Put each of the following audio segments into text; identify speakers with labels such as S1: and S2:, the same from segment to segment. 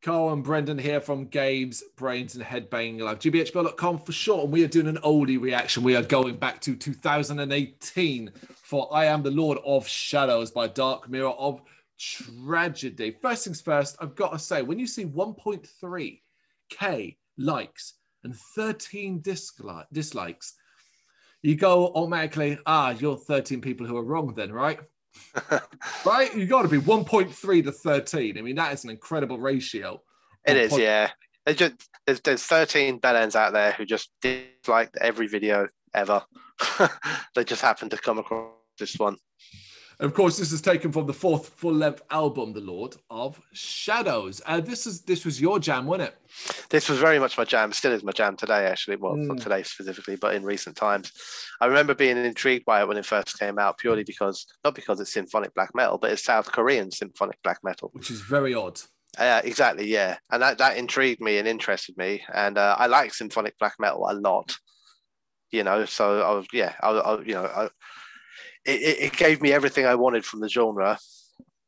S1: Carl and Brendan here from Gabe's Brains and Head-Banging Life. gbhbl.com for short. And we are doing an oldie reaction. We are going back to 2018 for I Am the Lord of Shadows by Dark Mirror of Tragedy. First things first, I've got to say, when you see 1.3K likes and 13 dislikes, you go automatically, you're 13 people who are wrong then, right? Right? You got to be 1.3 to 13. I mean, that is an incredible ratio.
S2: It is, yeah. There's 13 bellends out there who just disliked every video ever. They just happened to come across this one.
S1: Of course, this is taken from the fourth full-length album, The Lord of Shadows. This was your jam, wasn't it?
S2: This was very much my jam. Still is my jam today, actually. Well, not today specifically, but in recent times. I remember being intrigued by it when it first came out, purely because, not because it's symphonic black metal, but it's South Korean symphonic black metal.
S1: Which is very odd.
S2: Exactly, yeah. And that intrigued me and interested me. And I like symphonic black metal a lot. You know, so it gave me everything I wanted from the genre,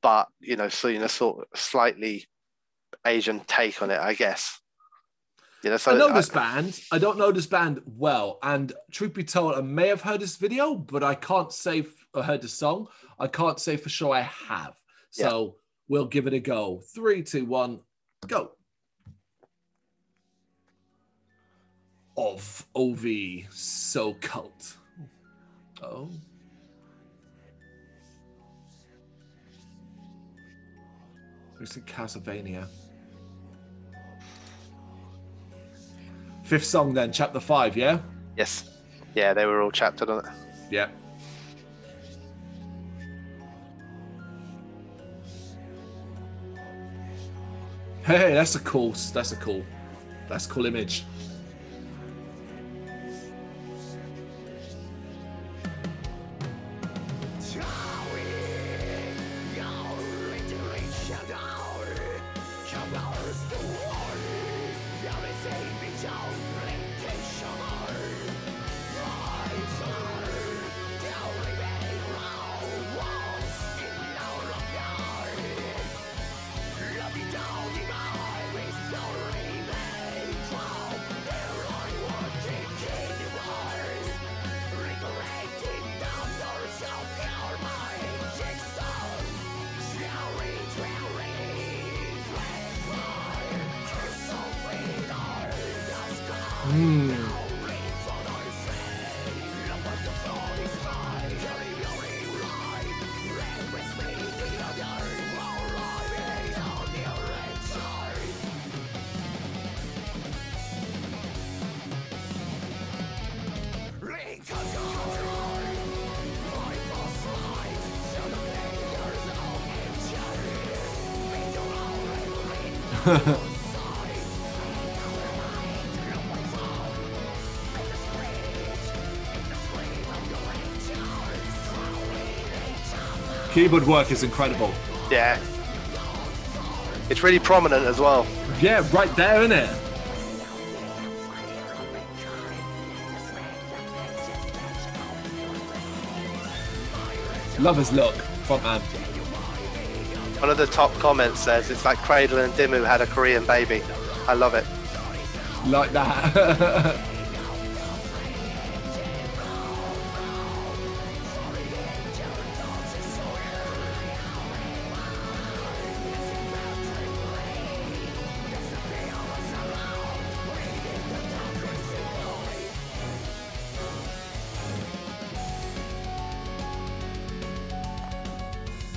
S2: but sort of slightly Asian take on it, I guess. So
S1: I know this band. I don't know this band well, and truth be told, I may have heard this video, but I can't say I heard the song. I can't say for sure I have. So we'll give it a go. 3, 2, 1, go. Of OV So Cult. Oh. It's in Castlevania. 5th song then, chapter 5, yeah?
S2: Yes. Yeah, they were all chaptered on it.
S1: Yeah. Hey, that's a cool image. Keyboard work is incredible.
S2: Yeah. It's really prominent as well.
S1: Yeah, right there, isn't it? Love his look, frontman.
S2: One of the top comments says it's like Cradle and Dimmu had a Korean baby. I love it.
S1: Like that.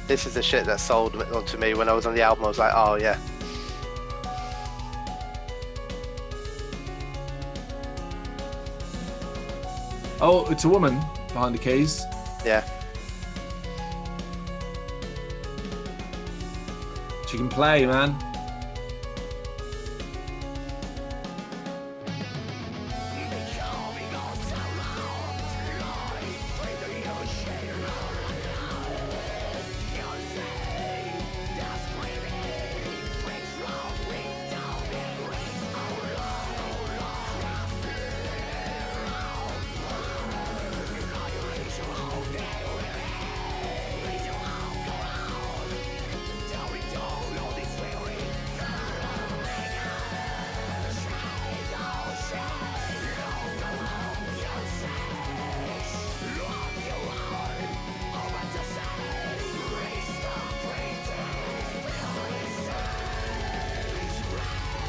S2: This is the shit that sold onto me when I was on the album. I was like, oh yeah.
S1: Oh, it's a woman behind the keys.
S2: Yeah.
S1: She can play, man.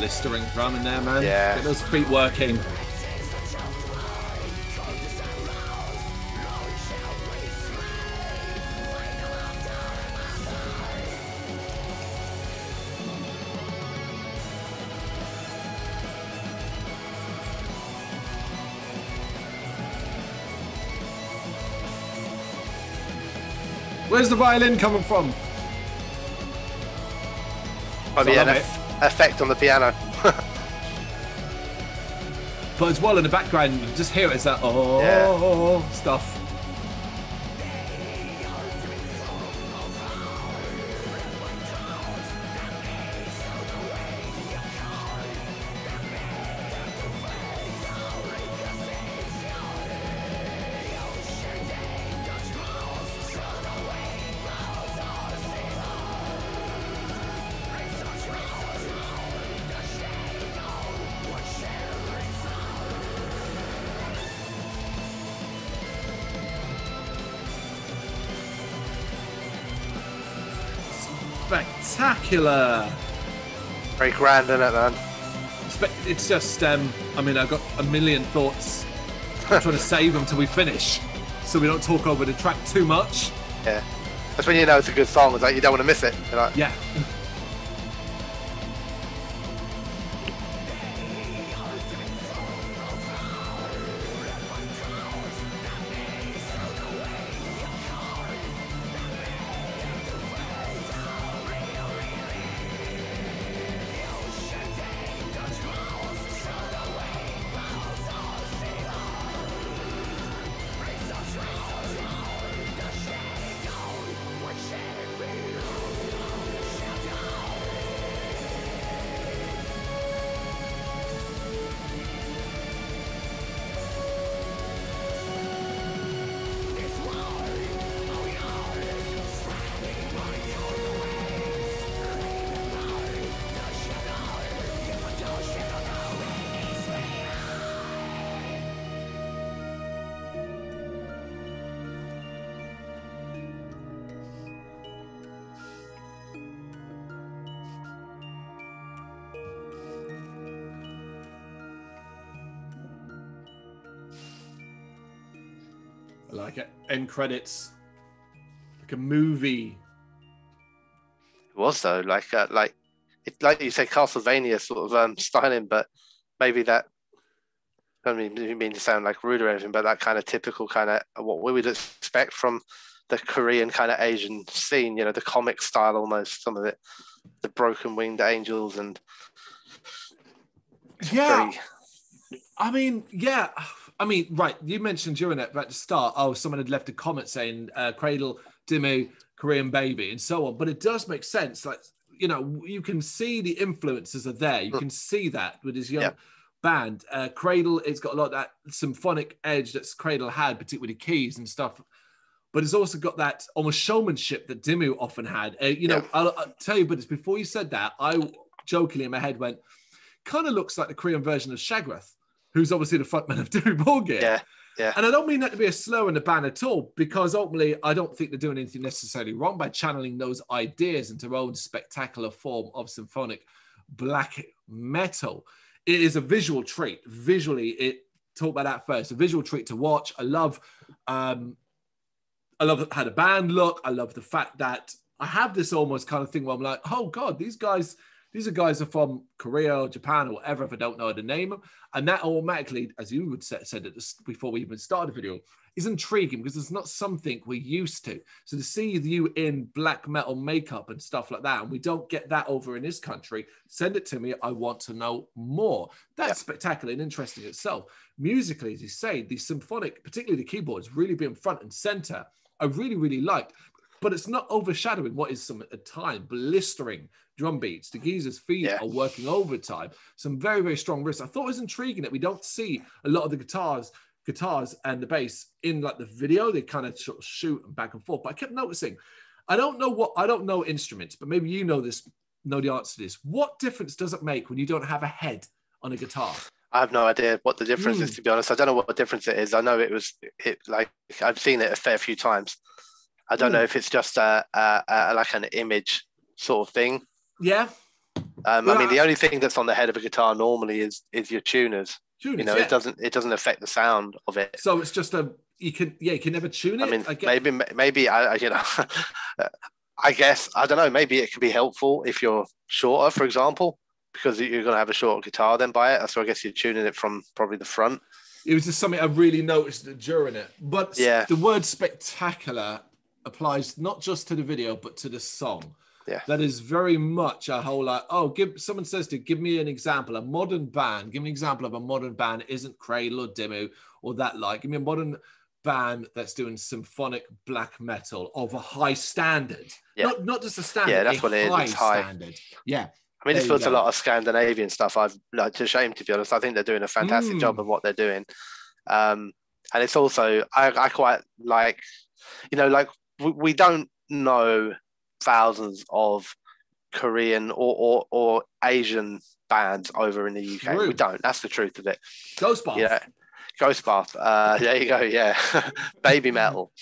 S1: Blistering drum in there, man.
S2: Yeah.
S1: Get those feet working. Where's the violin coming from?
S2: Probably an effect on the piano.
S1: But as well in the background, you just hear it as that oh stuff. Spectacular.
S2: Very grand, isn't it, man?
S1: It's just, I mean, I've got a million thoughts. I'm trying to save them till we finish, so we don't talk over the track too much.
S2: Yeah, that's when you know it's a good song. It's like you don't want to miss it. You're like,
S1: yeah. Like end credits, like a movie.
S2: it was though, like you said, Castlevania sort of styling, but maybe that. I mean, you mean to sound like rude or anything, but that kind of typical kind of what we would expect from the Korean kind of Asian scene. You know, the comic style almost. Some of it, the broken winged angels and
S1: yeah. I mean, yeah. I mean, right, you mentioned during it at the start, someone had left a comment saying Cradle, Dimmu, Korean Baby, and so on. But it does make sense. Like, you know, you can see the influences are there. You can see that with his young band. Cradle, it's got a lot of that symphonic edge that Cradle had, particularly with the keys and stuff. But it's also got that almost showmanship that Dimmu often had. You know, I'll tell you, but it's before you said that, I jokingly in my head went, kind of looks like the Korean version of Shagrath, who's obviously the frontman of Dimmu Borgir.
S2: Yeah, yeah.
S1: And I don't mean that to be a slur in the band at all, because ultimately I don't think they're doing anything necessarily wrong by channeling those ideas into their own spectacular form of symphonic black metal. It is a visual treat. Visually, talk about that first. A visual treat to watch. I love how the band look. I love the fact that I have this almost kind of thing where I'm like, oh God, these are guys are from Korea or Japan or whatever, if I don't know how to name them. And that automatically, as you would said it before we even started the video, is intriguing because it's not something we're used to. So to see you in black metal makeup and stuff like that, and we don't get that over in this country, send it to me. I want to know more. That's spectacular and interesting itself. Musically, as you say, the symphonic, particularly the keyboards, really being front and center, I really, really liked. But it's not overshadowing what is some at the time blistering drum beats. The geezer's feet are working overtime. Some very, very strong riffs. I thought it was intriguing that we don't see a lot of the guitars and the bass in like the video. They kind of sort of shoot back and forth. But I kept noticing, I don't know instruments, but maybe you know the answer to this. What difference does it make when you don't have a head on a guitar?
S2: I have no idea what the difference is, to be honest. I don't know what the difference it is. I know like I've seen it a fair few times. I don't know if it's just like an image sort of thing.
S1: Yeah.
S2: I mean, the only thing that's on the head of a guitar normally is your tuners. You know,
S1: yeah.
S2: it doesn't affect the sound of it.
S1: So it's just you can never tune it.
S2: I mean, maybe I you know, I guess I don't know. Maybe it could be helpful if you're shorter, for example, because you're going to have a shorter guitar then by it. So I guess you're tuning it from probably the front.
S1: It was just something I really noticed during it. But
S2: yeah,
S1: the word spectacular applies not just to the video, but to the song.
S2: Yeah.
S1: That is very much a whole like, someone says give me an example, a modern band. Give me an example of a modern band isn't Cradle or Dimmu or that like. Give me a modern band that's doing symphonic black metal of a high standard.
S2: Yeah.
S1: Not just a standard.
S2: Yeah, that's what it is. It's high
S1: standard. Yeah.
S2: I mean, it's built a lot of Scandinavian stuff. It's a shame, to be honest. I think they're doing a fantastic job of what they're doing. And it's also, I quite like, you know, like we don't know thousands of Korean or Asian bands over in the UK. True. We don't. That's the truth of it.
S1: Ghost Bath.
S2: Yeah. Ghost Bath. There you go. Yeah. Baby metal.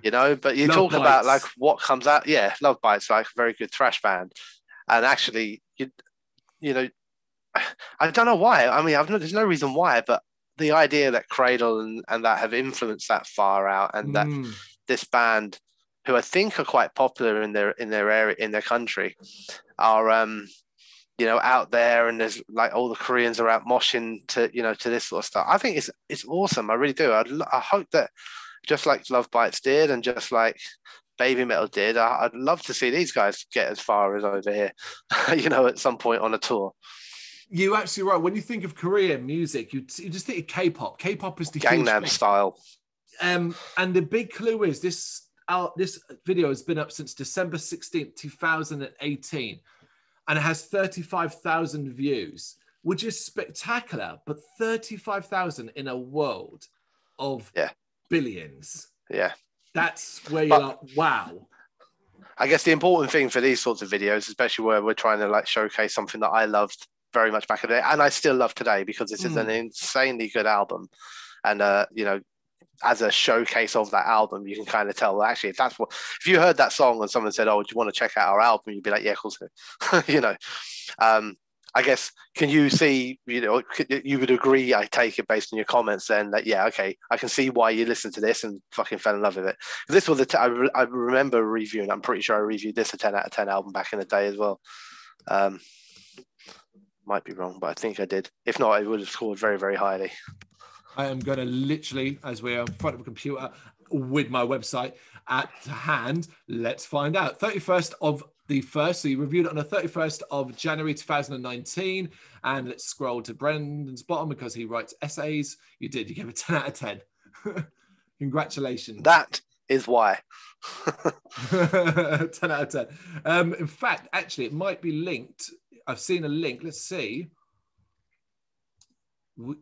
S2: You know, but you talk about like what comes out. Yeah. Love Bites, like a very good thrash band. And actually, you know, I don't know why. I mean, there's no reason why, but the idea that Cradle and that have influenced that far out, and that this band, who I think are quite popular in their area, in their country, are you know, out there, and there's like all the Koreans are out moshing to, you know, to this sort of stuff. I think it's awesome. I really do. I hope that just like Love Bites did, and just like Baby Metal did, I'd love to see these guys get as far as over here, you know, at some point on a tour.
S1: You're absolutely right. When you think of Korean music, you just think of K-pop. K-pop is the
S2: Gangnam Style.
S1: And the big clue is this video has been up since December 16th, 2018, and it has 35,000 views, which is spectacular. But 35,000 in a world of billions.
S2: Yeah.
S1: That's where you're like, wow.
S2: I guess the important thing for these sorts of videos, especially where we're trying to like showcase something that I loved very much back in the day, and I still love today, because this is an insanely good album. And, you know, as a showcase of that album, you can kind of tell, well, actually, if you heard that song and someone said, oh, do you want to check out our album? You'd be like, yeah, of course. You know, I guess, can you see, you know, you would agree, I take it based on your comments then, that, yeah, okay, I can see why you listened to this and fucking fell in love with it. This was I remember reviewing, I'm pretty sure I reviewed this a 10 out of 10 album back in the day as well. Might be wrong, but I think I did. If not, I would have scored very, very highly.
S1: I am going to literally, as we're in front of a computer with my website at hand, let's find out. 31st of the 1st, so you reviewed it on the 31st of January 2019, and let's scroll to Brendan's bottom because he writes essays. You did, you gave it 10 out of 10. Congratulations.
S2: That is why.
S1: 10 out of 10. In fact, actually, it might be linked. I've seen a link. Let's see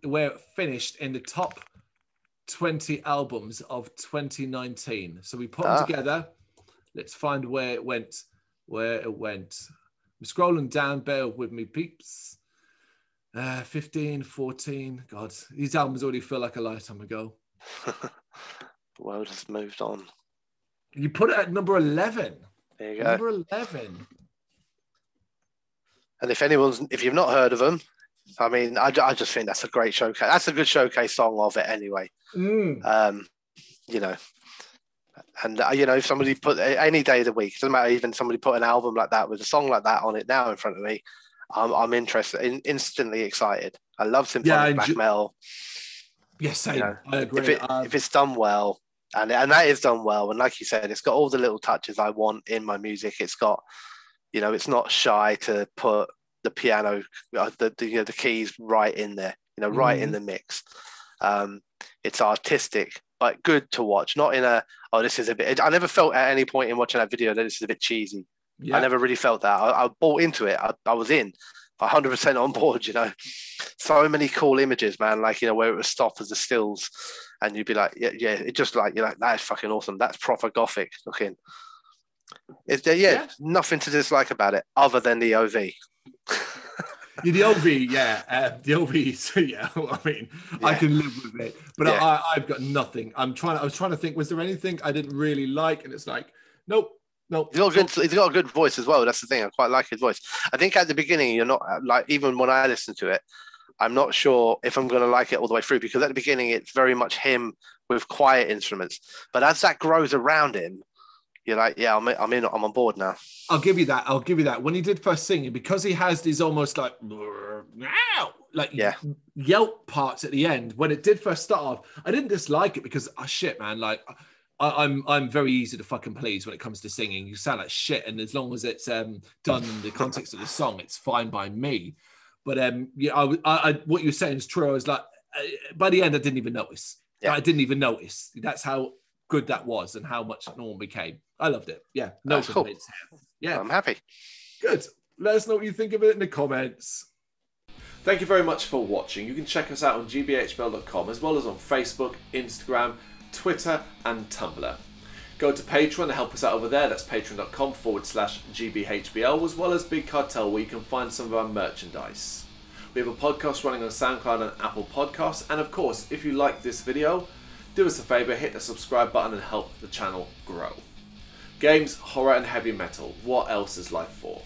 S1: where it finished in the top 20 albums of 2019. So we put them together. Let's find where it went. I'm scrolling down. Bear with me, peeps. 15, 14. God, these albums already feel like a lifetime ago.
S2: The world has moved on.
S1: You put it at number 11.
S2: There you go.
S1: Number 11.
S2: And if you've not heard of them, I mean, I just think that's a great showcase. That's a good showcase song of it anyway. You know, and you know, if somebody put any day of the week, it doesn't matter, even somebody put an album like that with a song like that on it now in front of me, I'm interested, instantly excited. I love symphonic black metal.
S1: Yes, same.
S2: You know,
S1: I agree.
S2: If it's done well, and that is done well, and like you said, it's got all the little touches I want in my music. It's got, you know, it's not shy to put the piano, the keys right in there, you know, right in the mix. It's artistic, but good to watch. Not in this is a bit. I never felt at any point in watching that video that this is a bit cheesy. Yeah. I never really felt that. I bought into it. I was in 100% on board. You know, so many cool images, man. Like, you know, where it would stop as the stills, and you'd be like, yeah. It just like, you're like, that is fucking awesome. That's proper gothic looking. Is there nothing to dislike about it other than the OV.
S1: The OV, the OV. So I mean, I can live with it, but I've got nothing. I was trying to think, was there anything I didn't really like? And it's like, nope, No,
S2: He's got a good voice as well. That's the thing. I quite like his voice. I think at the beginning, you're not like, even when I listen to it, I'm not sure if I'm going to like it all the way through, because at the beginning, it's very much him with quiet instruments. But as that grows around him, you're like, yeah, I'm on board now.
S1: I'll give you that. When he did first singing, because he has these almost like yelp parts at the end. When it did first start off, I didn't dislike it because shit, man, like I'm very easy to fucking please when it comes to singing. You sound like shit, and as long as it's done in the context of the song, it's fine by me. But what you're saying is true. I was like, by the end, I didn't even notice. Yeah. I didn't even notice. That's how good that was and how much Norm became. I loved it. Yeah, no complaints. Cool. Yeah,
S2: I'm happy.
S1: Good. Let us know what you think of it in the comments. Thank you very much for watching. You can check us out on gbhbl.com as well as on Facebook, Instagram, Twitter and Tumblr. Go to Patreon to help us out over there. That's patreon.com/gbhbl, as well as Big Cartel, where you can find some of our merchandise. We have a podcast running on SoundCloud and Apple Podcasts. And of course, if you like this video, do us a favour, hit the subscribe button and help the channel grow. Games, horror and heavy metal. What else is life for?